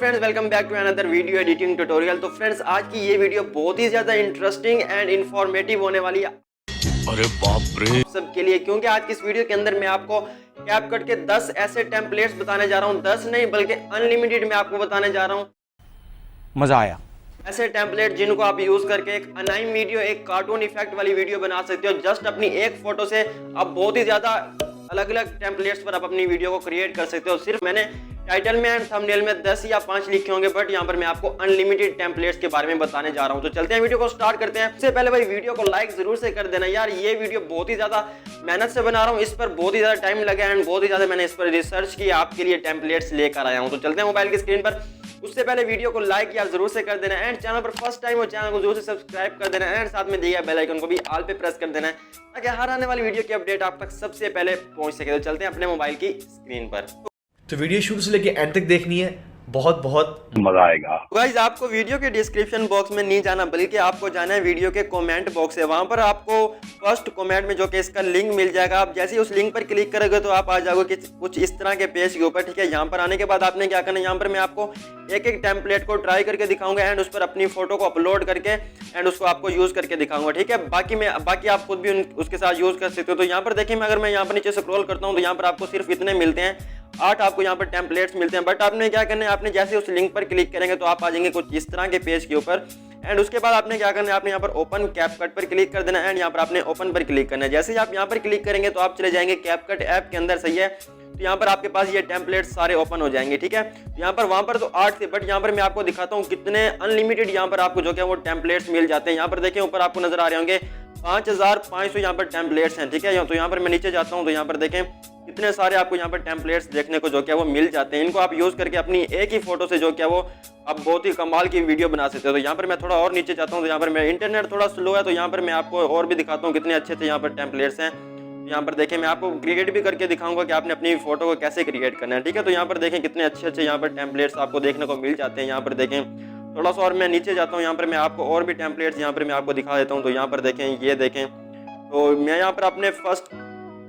Friends, welcome back to another video editing tutorial. तो friends, आज की ये वीडियो बहुत ही ज़्यादा इंटरेस्टिंग एंड इन्फॉर्मेटिव होने वाली है अरे बाप रे आप सबके लिए, क्योंकि आज की इस वीडियो के अंदर मैं आपको कैपकट के 10 ऐसे टेम्पलेट्स बताने जा रहा हूँ। 10 नहीं बल्कि अनलिमिटेड मैं आपको बताने जा रहा हूँ। मजा आया। ऐसे टेम्पलेट जिनको आप यूज करके एक अनाइम वीडियो, एक कार्टून इफेक्ट वाली वीडियो बना सकते हो। जस्ट अपनी एक फोटो से आप बहुत ही ज्यादा अलग अलग टेम्पलेट्स पर आप अपनी वीडियो को क्रिएट कर सकते हो। सिर्फ मैंने टाइटल में एंड थंबनेल में 10 या 5 लिखे होंगे, बट यहाँ पर मैं आपको अनलिमिटेड टेम्पलेट्स के बारे में बताने जा रहा हूँ। तो चलते हैं, वीडियो को स्टार्ट करते हैं। सबसे पहले भाई वीडियो को लाइक जरूर से कर देना यार। ये वीडियो बहुत ही ज्यादा मेहनत से बना रहा हूँ, इस पर बहुत ही ज्यादा टाइम लगा एंड बहुत ही ज्यादा मैंने इस पर रिसर्च की, आपके लिए टेम्पलेट्स लेकर आया हूँ। तो चलते हैं मोबाइल की स्क्रीन पर। उससे पहले वीडियो को लाइक यार जरूर से कर देना एंड चैनल पर फर्स्ट टाइम हो चैनल को जरूर से सब्सक्राइब कर देना एंड साथ में दिया बेल आइकन को भी ऑल पे प्रेस कर देना है, ताकि हर आने वाली वीडियो की अपडेट आप तक सबसे पहले पहुंच सके। तो चलते हैं अपने मोबाइल की स्क्रीन पर। तो वीडियो शुरू से लेके एंड तक देखनी है, बहुत बहुत मजा आएगा। गाइस, आपको वीडियो के डिस्क्रिप्शन बॉक्स में नहीं जाना, बल्कि आपको जाना है वीडियो के कमेंट बॉक्स है। वहां पर आपको फर्स्ट कमेंट में जो कि इसका लिंक मिल जाएगा। आप जैसे ही उस लिंक पर क्लिक करोगे तो आप आ जाओगे कुछ इस तरह के पेज के ऊपर, ठीक है। यहाँ पर आने के बाद आपने क्या करना है, यहाँ पर मैं आपको एक एक टेम्पलेट को ट्राई करके दिखाऊंगा एंड उस पर अपनी फोटो को अपलोड करके एंड उसको आपको यूज करके दिखाऊंगा, ठीक है। बाकी आप खुद भी उसके साथ यूज कर सकते हो। तो यहाँ पर देखिए, अगर मैं यहाँ पर नीचे स्क्रॉल करता हूँ तो यहाँ पर आपको सिर्फ इतने मिलते हैं, 8 आपको यहाँ पर टेम्पलेट्स मिलते हैं। बट आपने क्या करना है, आपने जैसे उस लिंक पर क्लिक करेंगे तो आप आ जाएंगे कुछ इस तरह के पेज के ऊपर एंड उसके बाद आपने क्या करना है, आपने यहाँ पर ओपन कैपकट पर क्लिक कर देना एंड यहाँ पर आपने ओपन पर क्लिक करना है। जैसे ही आप यहाँ पर क्लिक करेंगे तो आप चले जाएंगे कैपकट ऐप के अंदर, सही है। तो यहाँ पर आपके पास ये टेम्पलेट्स सारे ओपन हो जाएंगे, ठीक है। यहाँ पर वहाँ पर तो 8 थे, बट यहाँ पर मैं आपको दिखाता हूँ कितने अनलिमिटेड यहाँ पर आपको जो क्या वो टेम्पलेट्स मिल जाते हैं। यहाँ पर देखिए ऊपर आपको नजर आ रहे होंगे 5500 यहाँ पर टेम्पलेट्स हैं, ठीक है। तो यहाँ पर मैं नीचे जाता हूँ तो यहाँ पर देखें कितने सारे आपको यहाँ पर टेम्पलेट्स देखने को जो क्या वो मिल जाते हैं। इनको आप यूज करके अपनी एक ही फोटो से जो क्या वो आप बहुत ही कमाल की वीडियो बना सकते हो। तो यहाँ पर मैं थोड़ा और नीचे जाता हूँ तो यहाँ पर मैं इंटरनेट थोड़ा स्लो है, तो यहाँ पर मैं आपको और भी दिखाता हूँ कितने अच्छे यहाँ पर टेम्पलेट्स हैं। यहाँ पर देखें, मैं आपको क्रिएट भी करके दिखाऊंगा कि आपने अपनी फोटो को कैसे क्रिएट करना है, ठीक है। तो यहाँ पर देखें कितने अच्छे यहाँ पर टेम्पलेट्स आपको देखने को मिल जाते हैं। यहाँ पर देखें थोड़ा सा और मैं नीचे जाता हूँ, यहाँ पर मैं आपको और भी टेम्पलेट्स यहाँ पर मैं आपको दिखा देता हूँ। तो यहाँ पर देखें, ये देखें, तो मैं यहाँ पर अपने फर्स्ट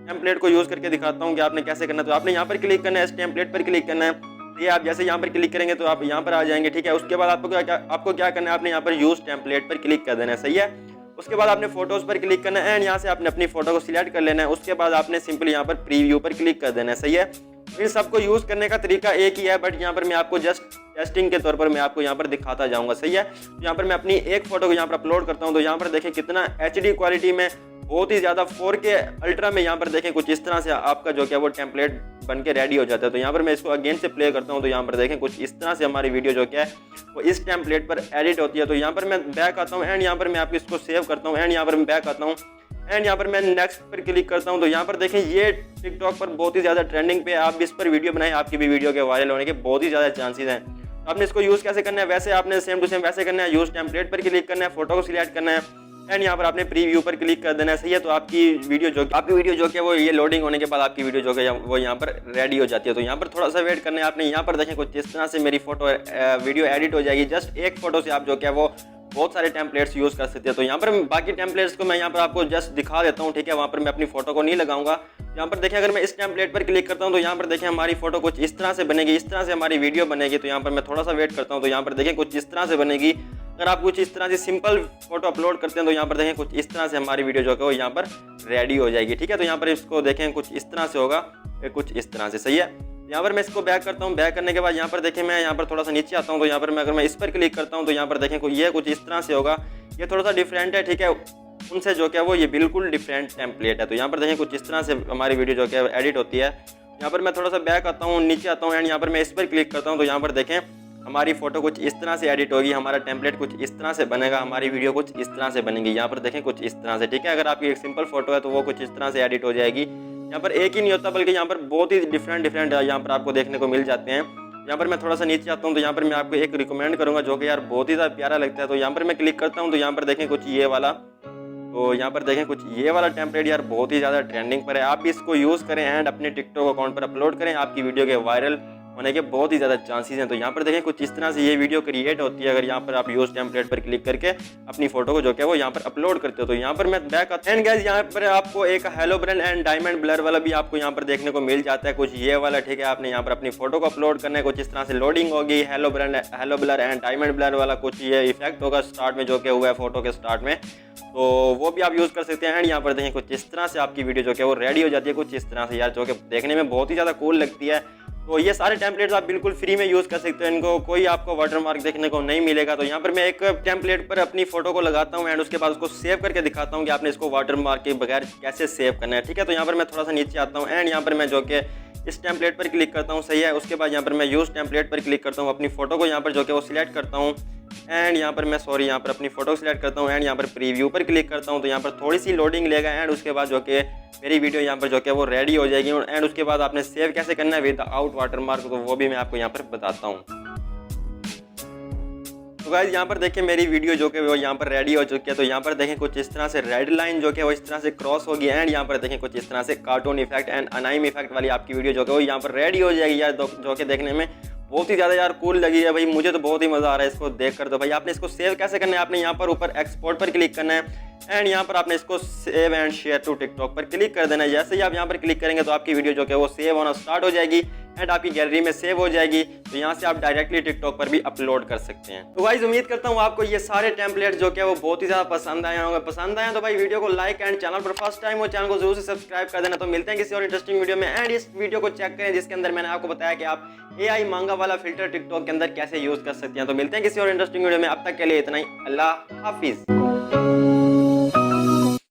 टेम्पलेट को यूज करके दिखाता हूँ कि आपने कैसे करना है। तो आपने यहाँ पर क्लिक करना है, इस टेम्पलेट पर क्लिक करना है। ये आप जैसे यहाँ पर क्लिक करेंगे तो आप यहाँ पर आ जाएंगे, ठीक है। उसके बाद आपको क्या करना है, आपने यहाँ पर यूज टेम्पलेट पर क्लिक कर देना है, सही है। उसके बाद आपने फोटोज पर क्लिक करना है एंड यहाँ से आपने अपनी फोटो को सिलेक्ट कर लेना है। उसके बाद आपने सिंपली यहाँ पर प्रीव्यू पर क्लिक कर देना है, सही है। इन सबको यूज करने का तरीका एक ही है, बट यहाँ पर मैं आपको जस्ट टेस्टिंग के तौर पर मैं आपको यहाँ पर दिखाता जाऊंगा, सही है। यहाँ पर मैं अपनी एक फोटो को यहाँ पर अपलोड करता हूँ तो यहाँ पर देखें कितना HD क्वालिटी में, बहुत ही ज्यादा 4K अल्ट्रा में यहाँ पर देखें कुछ इस तरह से आपका जो क्या वो टेम्पलेट बन के रेडी हो जाता है। तो यहाँ पर मैं इसको अगेन से प्ले करता हूँ तो यहाँ पर देखें कुछ इस तरह से हमारी वीडियो जो क्या है वो इस टेम्पलेट पर एडिट होती है। तो यहाँ पर मैं बैक आता हूँ एंड यहाँ पर मैं आपको इसको सेव करता हूँ एंड यहाँ पर मैं बैक आता हूँ एंड यहाँ पर मैं नेक्स्ट पर क्लिक करता हूँ। तो यहाँ पर देखें ये टिकटॉक पर बहुत ही ज्यादा ट्रेंडिंग पे, आप इस पर वीडियो बनाएं, आपकी भी वीडियो के वायरल होने के बहुत ही ज्यादा चांसेस हैं। तो आपने इसको यूज कैसे करना है, वैसे आपने सेम टू सेम वैसे करना है। यूज टेम्पलेट पर क्लिक करना है, फोटो को सिलेक्ट करना है एंड यहाँ पर आपने प्रीव्यू पर क्लिक कर देना है, सही है। तो आपकी वीडियो जो है वो ये लोडिंग होने के बाद आपकी वीडियो जो है वो यहाँ पर रेडी हो जाती है। तो यहाँ पर थोड़ा सा वेट करना है आपने। यहाँ पर देखें कुछ इस तरह से मेरी फोटो वीडियो एडिट हो जाएगी। जस्ट एक फोटो से आप जो क्या वो बहुत सारे टेम्पलेट्स यूज कर सकते हैं। तो यहाँ पर बाकी टेम्पलेट्स को मैं यहाँ पर आपको जस्ट दिखा देता हूँ, ठीक है। वहाँ पर मैं अपनी फोटो को नहीं लगाऊंगा। यहाँ पर देखें, अगर मैं इस टेम्पलेट पर क्लिक करता हूँ तो यहाँ पर देखें हमारी फोटो कुछ इस तरह से बनेगी, इस तरह से हमारी वीडियो बनेगी। तो यहाँ पर मैं थोड़ा सा वेट करता हूँ तो यहाँ पर देखें कुछ इस तरह से बनेगी। अगर आप कुछ इस तरह से सिंपल फोटो अपलोड करते हैं तो यहाँ पर देखें कुछ इस तरह से हमारी वीडियो जो है वो यहाँ पर रेडी हो जाएगी, ठीक है। तो यहाँ पर इसको देखें कुछ इस तरह से होगा, कुछ इस तरह से, सही है। यहाँ पर मैं इसको बैक करता हूँ। बैक करने के बाद यहाँ पर देखें मैं यहाँ पर थोड़ा सा नीचे आता हूँ तो यहाँ पर अगर मैं इस पर क्लिक करता हूँ तो यहाँ पर देखें ये कुछ इस तरह से होगा। ये थोड़ा सा डिफरेंट है, ठीक है, उनसे जो क्या वो ये बिल्कुल डिफरेंट टेम्पलेट है। तो यहाँ पर देखें कुछ इस तरह से हमारी वीडियो जो क्या एडिट होती है। यहाँ पर मैं थोड़ा सा बैक आता हूँ, नीचे आता हूँ एंड यहाँ पर मैं इस पर क्लिक करता हूँ तो यहाँ पर देखें हमारी फोटो कुछ इस तरह से एडिट होगी, हमारा टेम्पलेट कुछ इस तरह से बनेगा, हमारी वीडियो कुछ इस तरह से बनेगी। यहाँ पर देखें कुछ इस तरह से, ठीक है। अगर आपकी एक सिंपल फोटो है तो वो कुछ इस तरह से एडिट हो जाएगी। यहाँ पर एक ही नहीं होता, बल्कि यहाँ पर बहुत ही डिफरेंट यहाँ पर आपको देखने को मिल जाते हैं। यहाँ पर मैं थोड़ा सा नीचे आता हूँ तो यहाँ पर मैं आपको एक रिकमेंड करूँगा जो कि यार बहुत ही ज़्यादा प्यारा लगता है। तो यहाँ पर मैं क्लिक करता हूँ तो यहाँ पर देखें कुछ ये वाला, तो यहाँ पर देखें कुछ ये वाला टेम्पलेट यार बहुत ही ज़्यादा ट्रेंडिंग पर है। आप भी इसको यूज़ करें एंड अपने टिकटॉक अकाउंट पर अपलोड करें, आपकी वीडियो के वायरल होने के बहुत ही ज़्यादा चांसेस हैं। तो यहाँ पर देखें कुछ इस तरह से ये वीडियो क्रिएट होती है अगर यहाँ पर आप यूज़ टेम्पलेट पर क्लिक करके अपनी फोटो को जो कि वो यहाँ पर अपलोड करते हो। तो यहाँ पर मैं बैक आता हूं एंड गाइस यहाँ पर आपको एक hello brain and diamond blur वाला भी आपको यहाँ पर देखने को मिल जाता है, कुछ ये वाला, ठीक है। आपने यहाँ पर अपनी फोटो को अपलोड करना है, कुछ इस तरह से लोडिंग होगी, hello blur and diamond blur वाला कुछ ये इफेक्ट होगा स्टार्ट में जो कि हुआ है फोटो के स्टार्ट में, तो वो भी आप यूज़ कर सकते हैं। एंड यहाँ पर देखें कुछ इस तरह से आपकी वीडियो जो कि वो रेडी हो जाती है, कुछ इस तरह से यार, जो कि देखने में बहुत ही ज़्यादा कूल लगती है। तो ये सारे टेम्पलेट्स आप बिल्कुल फ्री में यूज़ कर सकते हो, इनको कोई आपको वाटरमार्क देखने को नहीं मिलेगा। तो यहाँ पर मैं एक टेम्पलेट पर अपनी फोटो को लगाता हूँ एंड उसके बाद उसको सेव करके दिखाता हूँ कि आपने इसको वाटरमार्क के बगैर कैसे सेव करना है, ठीक है। तो यहाँ पर मैं थोड़ा सा नीचे आता हूँ एंड यहाँ पर मैं जो कि इस टेम्पलेट पर क्लिक करता हूँ, सही है। उसके बाद यहाँ पर मैं यूज़ टेम्पलेट पर क्लिक करता हूँ, अपनी फोटो को यहाँ पर जो कि वो सिलेक्ट करता हूँ एंड यहाँ पर मैं यहाँ पर अपनी फोटो सिलेक्ट करता हूँ एंड यहाँ पर प्रीव्यू पर क्लिक करता हूँ। तो यहाँ पर थोड़ी सी लोडिंग लेगा एंड उसके बाद जो कि मेरी वीडियो यहाँ पर जो कि वो रेडी हो जाएगी। एंड उसके बाद आपने सेव कैसे करना है विदाउट वाटरमार्क, तो वो भी मैं आपको यहाँ पर बताता हूँ। तो गाइस यहाँ पर देखिए मेरी वीडियो जो कि वो यहाँ पर रेडी हो चुकी है। तो यहाँ पर देखें कुछ इस तरह से रेड लाइन जो कि वो इस तरह से क्रॉस होगी एंड यहाँ पर देखें कुछ इस तरह से कार्टून इफेक्ट एंड अनाइम इफेक्ट वाली आपकी वीडियो जो कि वो यहाँ पर रेडी हो जाएगी यार, जो कि देखने में बहुत ही ज़्यादा यार कूल लगी है भाई, मुझे तो बहुत ही मज़ा आ रहा है इसको देख कर। तो भाई आपने इसको सेव कैसे करना है, आपने यहाँ पर ऊपर एक्सपोर्ट पर क्लिक करना है एंड यहाँ पर आपने इसको save and share to TikTok पर क्लिक कर देना है। जैसे ही आप यहाँ पर क्लिक करेंगे तो आपकी वीडियो जो कि वो सेव होना स्टार्ट हो जाएगी एंड आपकी गैलरी में सेव हो जाएगी। तो यहाँ से आप डायरेक्टली टिकटॉक पर भी अपलोड कर सकते हैं। तो गाइस उम्मीद करता हूँ आपको ये सारे टेम्पलेट जो कि वो बहुत ही ज़्यादा पसंद आए होंगे। पसंद आए तो भाई वीडियो को लाइक एंड चैनल पर फर्स्ट टाइम हो चैनल को जरूर से सब्सक्राइब कर देना। तो मिलते हैं किसी और इंटरेस्टिंग वीडियो में एंड इस वीडियो को चेक करें जिसके अंदर मैंने आपको बताया कि आप AI मांगा वाला फिल्टर टिकटॉक के अंदर कैसे यूज़ कर सकते हैं। तो मिलते हैं किसी और इंटरेस्टिंग वीडियो में, अब तक के लिए इतना ही, अल्लाह हाफिज़।